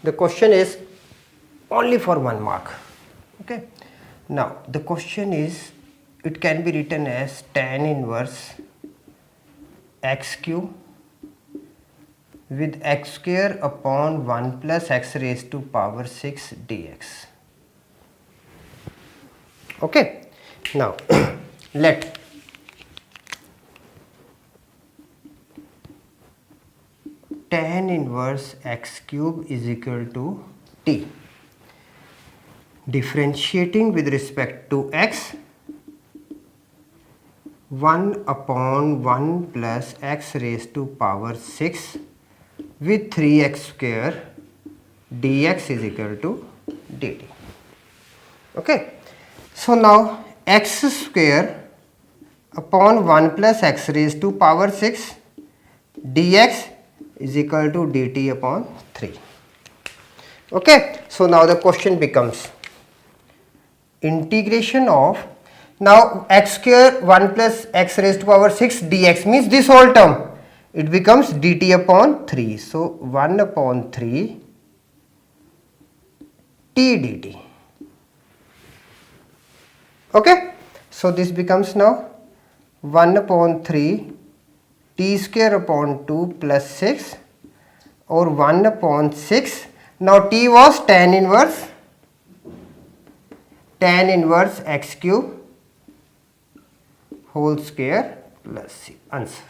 The question is only for 1 mark. Okay. Now the question is, it can be written as tan inverse x cube with x square upon 1 plus x raised to power 6 dx. Okay. Now let tan inverse x cube is equal to t. Differentiating with respect to x, 1 upon 1 plus x raised to power 6 with 3x square dx is equal to dt. Okay. So now x square upon 1 plus x raised to power 6 dx is equal to dt upon 3. Okay. So now the question becomes integration of, now x square 1 plus x raised to power 6 dx means this whole term, it becomes dt upon 3. So 1 upon 3 t dt. Okay. So this becomes now 1 upon 3 t square upon 2 plus 6 or 1 upon 6. Now t was tan inverse x cube whole square plus c. Answer.